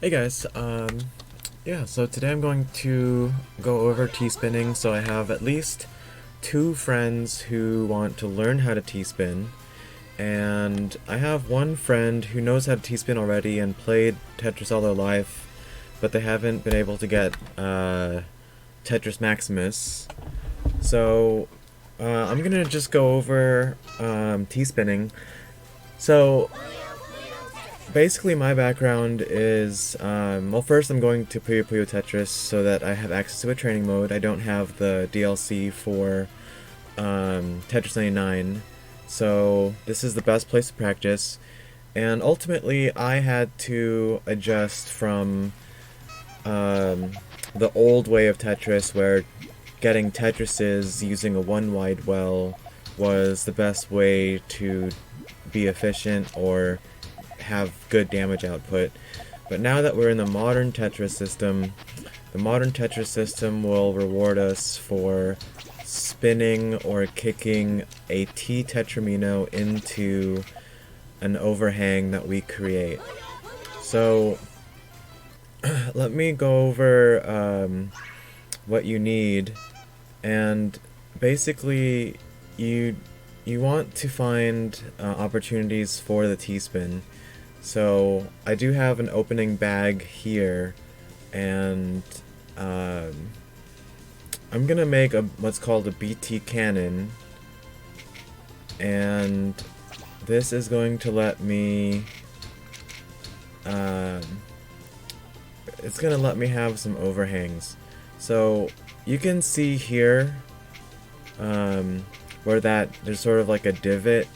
Hey guys, yeah, so today I'm going to go over T-spinning. So I have at least two friends who want to learn how to T-spin, and I have one friend who knows how to T-spin already and played Tetris all their life, but they haven't been able to get Tetris Maximus. So I'm gonna just go over T-spinning. So basically, my background is, well, first I'm going to Puyo Puyo Tetris so that I have access to a training mode. I don't have the DLC for Tetris 99, so this is the best place to practice. And ultimately, I had to adjust from the old way of Tetris, where getting Tetrises using a one-wide well was the best way to be efficient or have good damage output. But now that we're in the modern Tetris system, the modern Tetris system will reward us for spinning or kicking a T tetramino into an overhang that we create. So let me go over what you need, and basically you want to find opportunities for the T-spin. So I do have an opening bag here, and I'm gonna make what's called a BT cannon, and this is going to let me it's gonna let me have some overhangs. So you can see here where there's sort of like a divot.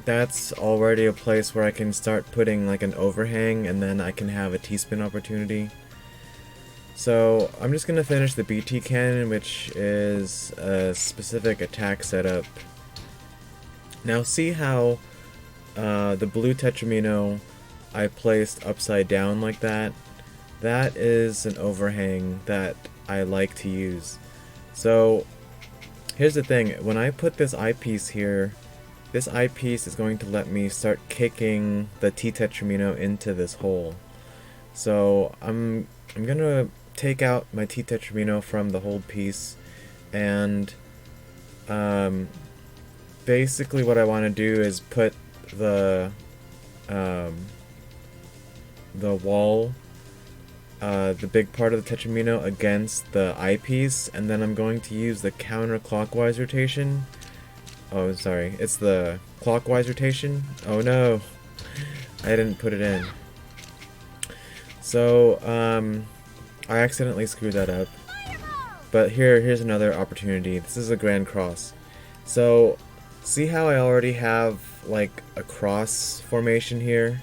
That's already a place where I can start putting like an overhang, and then I can have a T-spin opportunity. So I'm just gonna finish the BT cannon, which is a specific attack setup. Now see how the blue tetramino I placed upside down like that? That is an overhang that I like to use. So here's the thing, when I put this eyepiece here, this eyepiece is going to let me start kicking the T tetramino into this hole. So I'm gonna take out my T tetramino from the hold piece, and basically what I want to do is put the wall, the big part of the tetramino, against the eyepiece, and then I'm going to use the counterclockwise rotation. Oh, sorry, it's the clockwise rotation. Oh no, I didn't put it in. So, I accidentally screwed that up. But here's another opportunity. This is a grand cross. So, see how I already have, like, a cross formation here?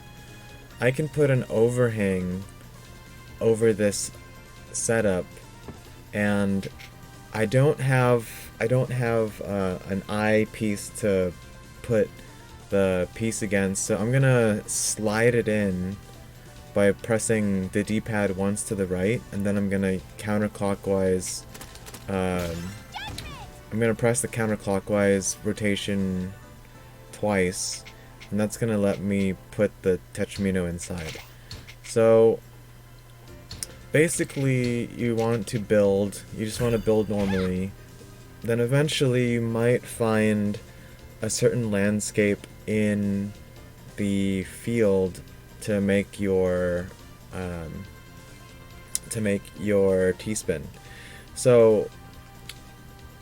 I can put an overhang over this setup, and I don't have an eyepiece to put the piece against, so I'm gonna slide it in by pressing the D-pad once to the right, and then I'm gonna counterclockwise. I'm gonna press the counterclockwise rotation twice, and that's gonna let me put the tetramino inside. So basically, you just want to build normally. Then eventually you might find a certain landscape in the field to make your T-spin. So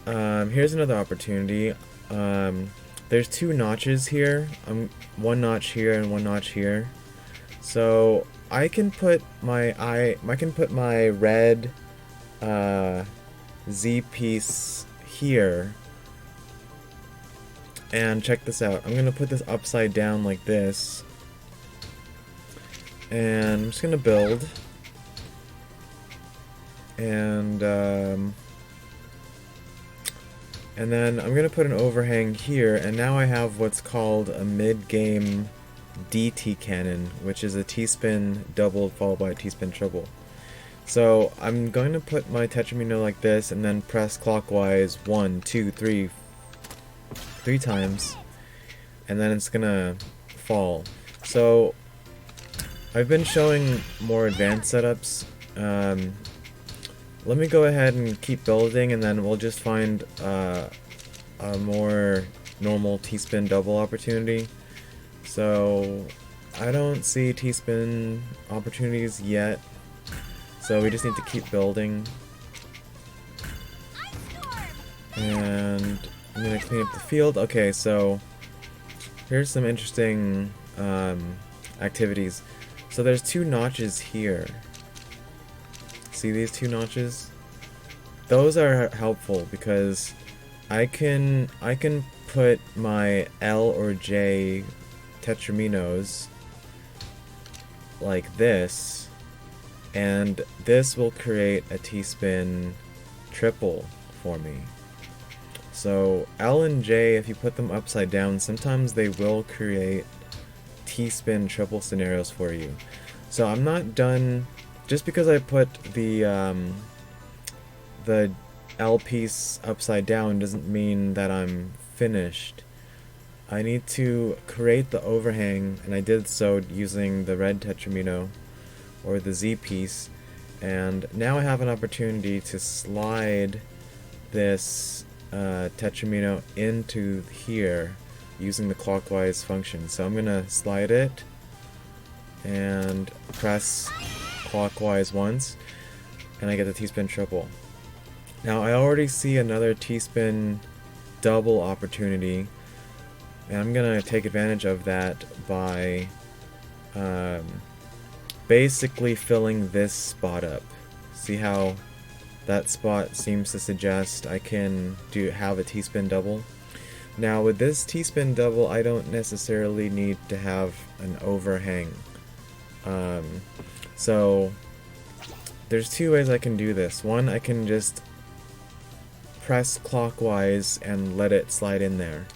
here's another opportunity. There's two notches here. One notch here and one notch here. So I can put my red Z piece here, and check this out. I'm gonna put this upside down like this, and I'm just gonna build, and then I'm gonna put an overhang here, and now I have what's called a mid-game DT cannon, which is a T-spin double followed by a T-spin triple. So I'm going to put my tetramino like this, and then press clockwise 1, 2, 3 times, and then it's gonna fall. So I've been showing more advanced setups. Let me go ahead and keep building, and then we'll just find a more normal T-spin double opportunity. So I don't see T-spin opportunities yet, so we just need to keep building. And I'm gonna clean up the field. Okay, so here's some interesting activities. So there's 2 notches here. See these 2 notches? Those are helpful because I can put my L or J tetraminos like this, and this will create a T-spin triple for me. So L and J, if you put them upside down, sometimes they will create T-spin triple scenarios for you. So I'm not done. Just because I put the L piece upside down doesn't mean that I'm finished. I need to create the overhang, and I did so using the red tetramino, or the Z piece, and now I have an opportunity to slide this tetramino into here using the clockwise function. So I'm gonna slide it and press clockwise once, and I get the T-spin triple. Now I already see another T-spin double opportunity, and I'm gonna take advantage of that by basically filling this spot up. See how that spot seems to suggest I can have a T-spin double? Now with this T-spin double, I don't necessarily need to have an overhang. So there's 2 ways I can do this. One, I can just press clockwise and let it slide in there.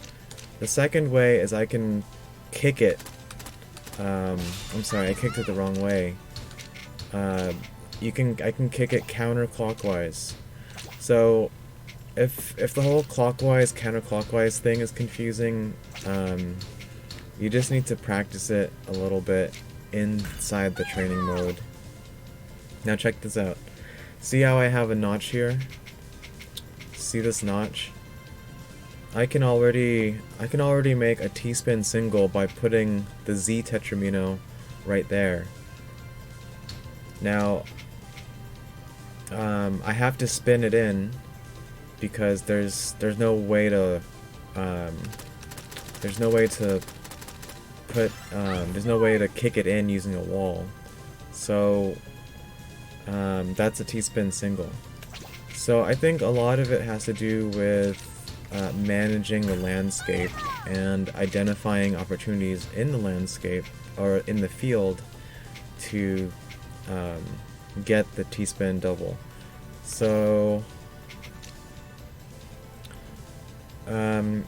The second way is I can kick it. I'm sorry, I kicked it the wrong way. I can kick it counterclockwise. So if the whole clockwise counterclockwise thing is confusing, you just need to practice it a little bit inside the training mode. Now check this out. See how I have a notch here? See this notch? I can already make a T-spin single by putting the Z tetramino right there. Now I have to spin it in because there's no way to kick it in using a wall. So that's a T-spin single. So I think a lot of it has to do with managing the landscape and identifying opportunities in the landscape or in the field to get the T-spin double. So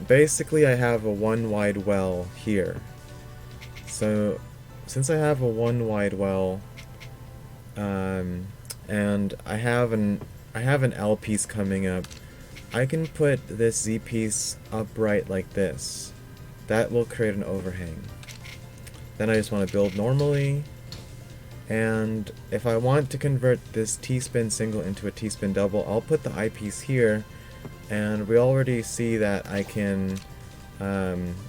basically I have a 1 wide well here. So since I have a 1 wide well, and I have an L piece coming up, I can put this Z piece upright like this. That will create an overhang. Then I just want to build normally, and if I want to convert this T-spin single into a T-spin double, I'll put the I piece here, and we already see that I can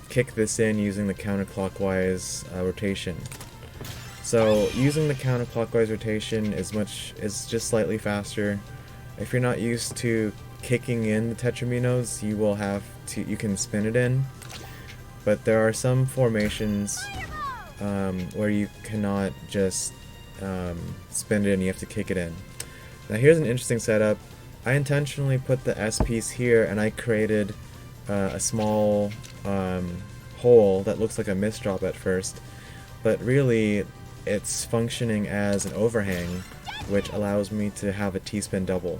kick this in using the counterclockwise rotation. So using the counterclockwise rotation is just slightly faster. If you're not used to kicking in the tetraminos, you can spin it in, but there are some formations where you cannot just spin it in, you have to kick it in. Now here's an interesting setup. I intentionally put the S piece here, and I created a small hole that looks like a misdrop at first, but really it's functioning as an overhang, which allows me to have a T-spin double.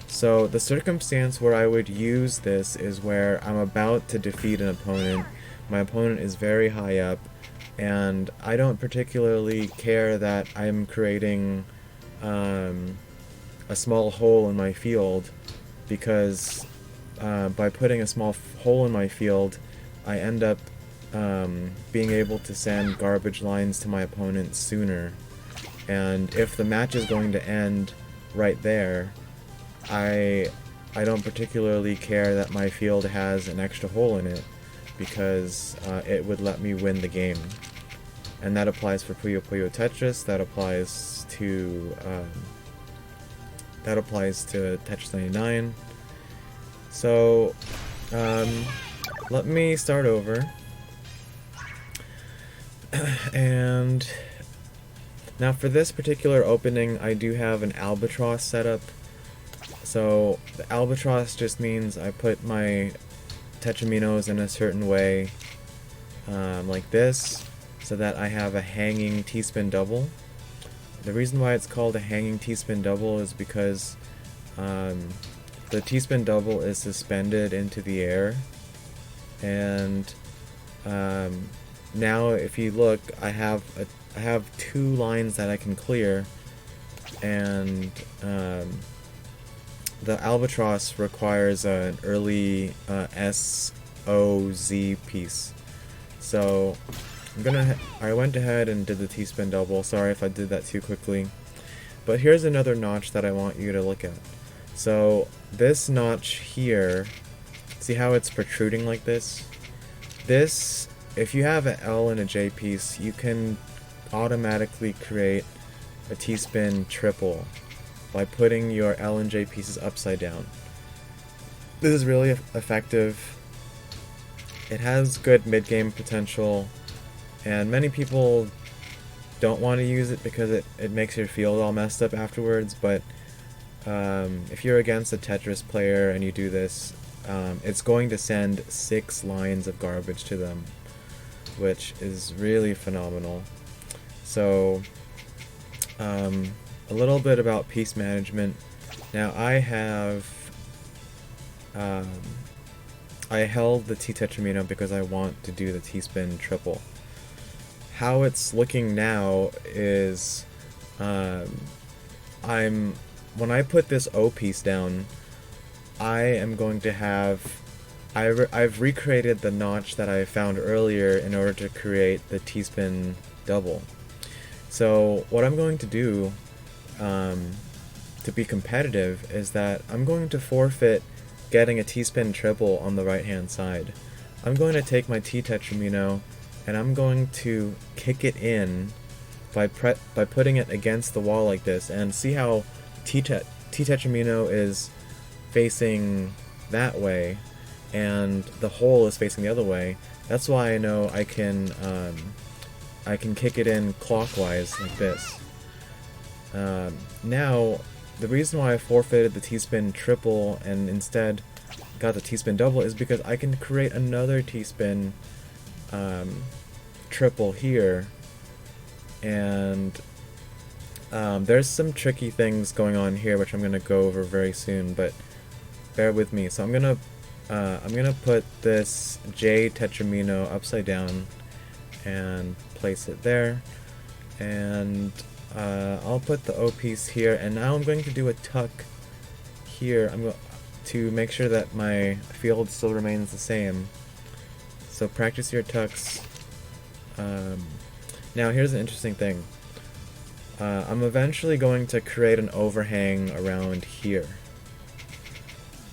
So the circumstance where I would use this is where I'm about to defeat an opponent. My opponent is very high up, and I don't particularly care that I'm creating a small hole in my field, because by putting a small hole in my field, I end up being able to send garbage lines to my opponent sooner. And if the match is going to end right there, I don't particularly care that my field has an extra hole in it, because it would let me win the game. And that applies for Puyo Puyo Tetris, that applies to Tetris 99. So let me start over. And now for this particular opening, I do have an albatross set up. So the albatross just means I put my tetraminos in a certain way, like this, so that I have a hanging T-spin double. The reason why it's called a hanging T-spin double is because the T-spin double is suspended into the air, and now if you look, I have two lines that I can clear, and the albatross requires an early SOZ piece. So I went ahead and did the T-spin double. Sorry if I did that too quickly. But here's another notch that I want you to look at. So this notch here, see how it's protruding like this? This, if you have an L and a J piece, you can automatically create a T-spin triple by putting your L and J pieces upside down. This is really effective. It has good mid-game potential, and many people don't want to use it because it makes your field all messed up afterwards, but if you're against a Tetris player and you do this, it's going to send 6 lines of garbage to them, which is really phenomenal. So a little bit about piece management. Now I held the T tetramino because I want to do the T-spin triple. How it's looking now is when I put this O piece down, I am going to have I've recreated the notch that I found earlier in order to create the T-spin double. So what I'm going to do to be competitive is that I'm going to forfeit getting a T-spin triple on the right hand side. I'm going to take my T tetramino and I'm going to kick it in by putting it against the wall like this, and see how T tetramino is facing that way and the hole is facing the other way. That's why I know I can kick it in clockwise like this. Now, the reason why I forfeited the T-spin triple and instead got the T-spin double is because I can create another T-spin triple here, and there's some tricky things going on here which I'm gonna go over very soon, but bear with me. So I'm gonna put this J tetramino upside down and place it there, and I'll put the O piece here, and now I'm going to do a tuck here. To make sure that my field still remains the same. So practice your tucks. Now here's an interesting thing. I'm eventually going to create an overhang around here.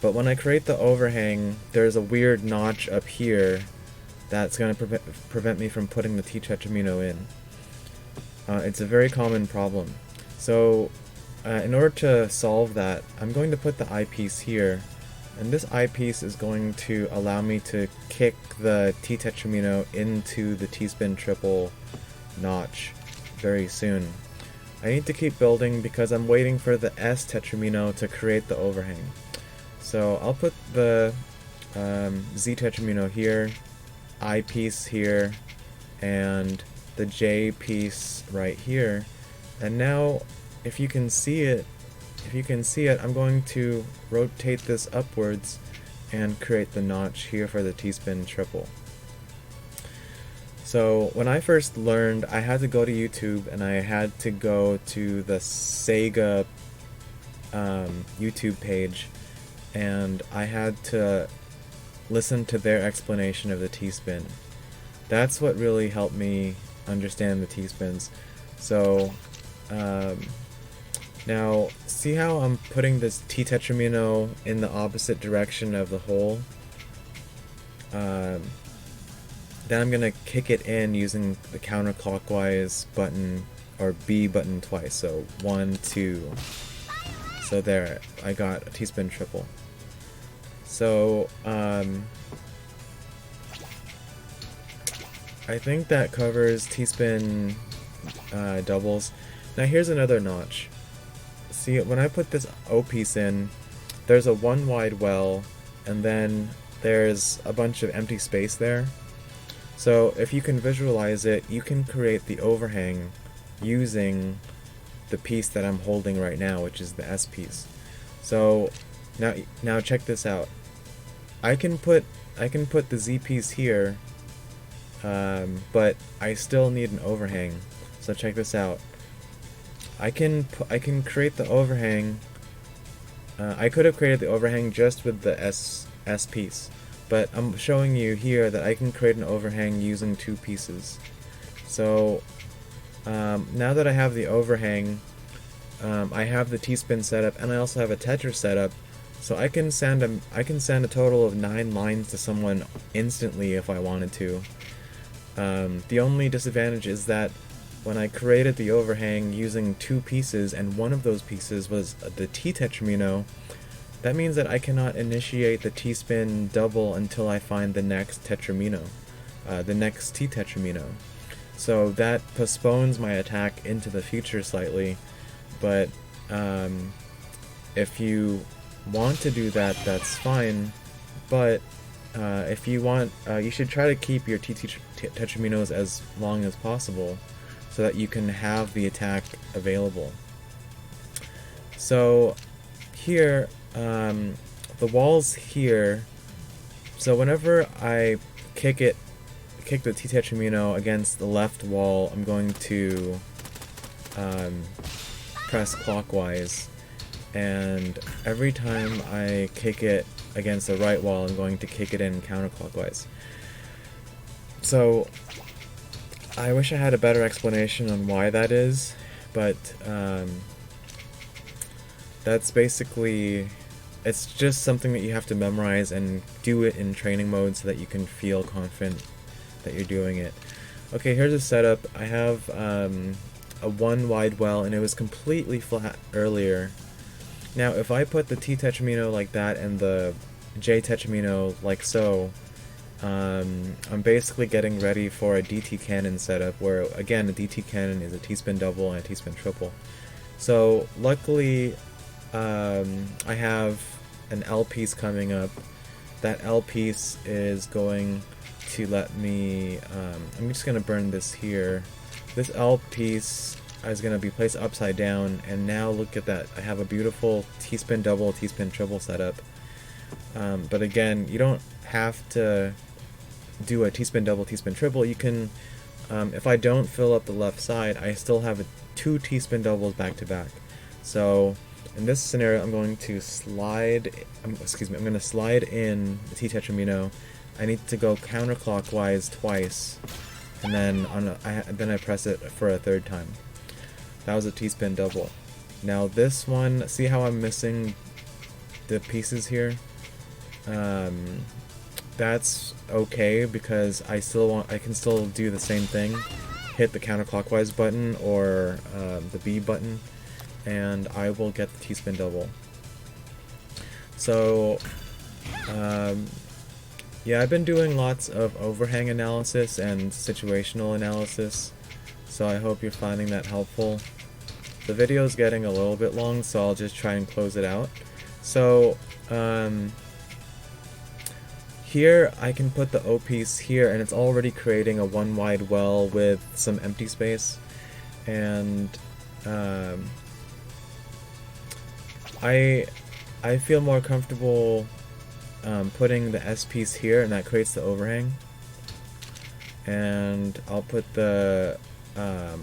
But when I create the overhang, there's a weird notch up here that's going to prevent me from putting the T tetramino in. It's a very common problem. So in order to solve that, I'm going to put the eyepiece here, and this eyepiece is going to allow me to kick the T tetramino into the T-spin triple notch very soon. I need to keep building because I'm waiting for the S tetramino to create the overhang. So I'll put the Z tetramino here, I piece here, and the J piece right here. And now, if you can see it, I'm going to rotate this upwards and create the notch here for the T-spin triple. So when I first learned, I had to go to YouTube and I had to go to the Sega YouTube page, and I had to listen to their explanation of the T-spin. That's what really helped me understand the T-spins. So, now, see how I'm putting this T-tetramino in the opposite direction of the hole? Then I'm gonna kick it in using the counterclockwise button, or B button twice, so 1, 2. So there, I got a T-spin triple. So, I think that covers T-spin doubles. Now here's another notch. See, when I put this O piece in, there's a one wide well, and then there's a bunch of empty space there. So if you can visualize it, you can create the overhang using the piece that I'm holding right now, which is the S piece. So now check this out. I can put the Z piece here, but I still need an overhang. So check this out. I can create the overhang. I could have created the overhang just with the S piece, but I'm showing you here that I can create an overhang using two pieces. So now that I have the overhang, I have the T-spin setup, and I also have a Tetris setup. So I can send a total of 9 lines to someone instantly if I wanted to. The only disadvantage is that when I created the overhang using two pieces, and one of those pieces was the T-tetramino, that means that I cannot initiate the T-spin double until I find the next tetramino, the next T-tetramino. So that postpones my attack into the future slightly, but if you want to do that, that's fine, but if you want, you should try to keep your tetraminos as long as possible so that you can have the attack available. So here, the walls here, so whenever I kick the T-tetramino against the left wall, I'm going to press clockwise, and every time I kick it against the right wall, I'm going to kick it in counterclockwise. So I wish I had a better explanation on why that is, but that's basically, it's just something that you have to memorize and do it in training mode so that you can feel confident that you're doing it. Okay, here's a setup. I have a one wide well, and it was completely flat earlier. Now if I put the T-tetramino like that and the J-tetramino like so, I'm basically getting ready for a DT cannon setup where, again, a DT cannon is a T-spin double and a T-spin triple. So luckily I have an L piece coming up. That L piece is going to let me, I'm just going to burn this here. This L piece is going to be placed upside down, and now look at that. I have a beautiful T-spin double, T-spin triple setup. But again, you don't have to do a T-spin double, T-spin triple. You can, if I don't fill up the left side, I still have two T-spin doubles back to back. So in this scenario, I'm going to slide, I'm going to slide in the T-tetramino. I need to go counterclockwise twice, and then then I press it for a third time. That was a T-spin double. Now this one, see how I'm missing the pieces here? That's okay, because I can still do the same thing, hit the counterclockwise button or the B button, and I will get the T-spin double. So yeah, I've been doing lots of overhang analysis and situational analysis, so I hope you're finding that helpful. The video is getting a little bit long, so I'll just try and close it out. So here I can put the O piece here, and it's already creating a one wide well with some empty space, and I feel more comfortable putting the S piece here, and that creates the overhang, and I'll put the L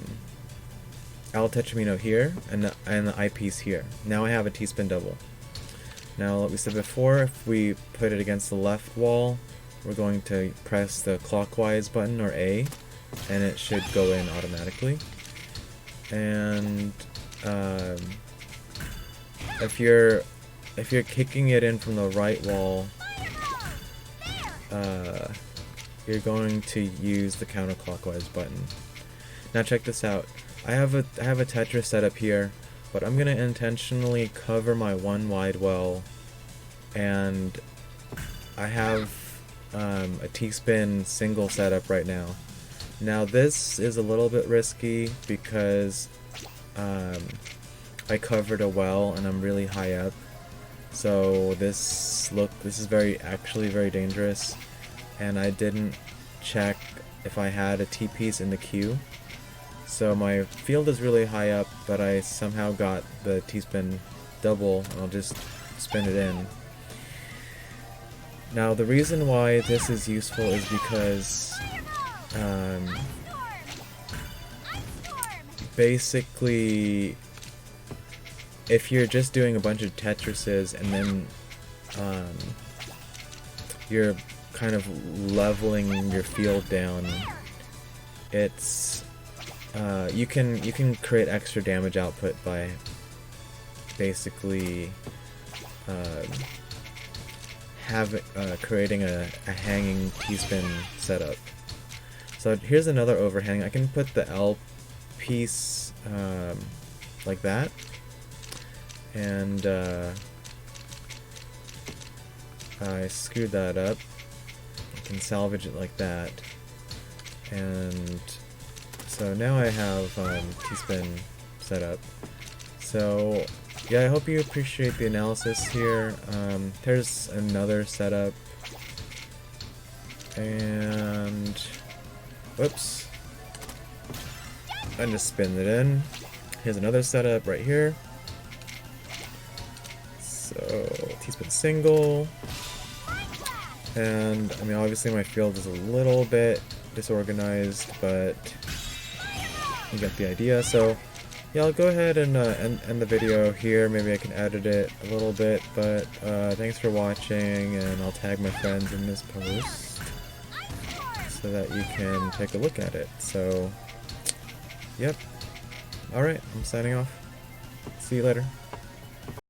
tetramino here and the I piece here. Now I have a T-spin double. Now, like we said before, if we put it against the left wall, we're going to press the clockwise button, or A, and it should go in automatically. And if you're kicking it in from the right wall, you're going to use the counterclockwise button. Now check this out. I have a Tetris setup here, but I'm gonna intentionally cover my one wide well, and I have a T-spin single setup right now. Now this is a little bit risky because I covered a well and I'm really high up. So this is actually very dangerous, and I didn't check if I had a T-piece in the queue. So my field is really high up, but I somehow got the T-spin double, and I'll just spin it in. Now the reason why this is useful is because basically, if you're just doing a bunch of Tetrises and then you're kind of leveling your field down, it's you can create extra damage output by basically creating a hanging T-spin setup. So here's another overhang. I can put the L piece like that, and I screwed that up. I can salvage it like that, and so now I have T-spin set up. So yeah, I hope you appreciate the analysis here. There's another setup, and whoops, I just spin it in. Here's another setup right here. So T-spin single, and I mean obviously my field is a little bit disorganized, but you get the idea. So yeah, I'll go ahead and end the video here. Maybe I can edit it a little bit, but thanks for watching, and I'll tag my friends in this post so that you can take a look at it. So yep, alright, I'm signing off. See you later.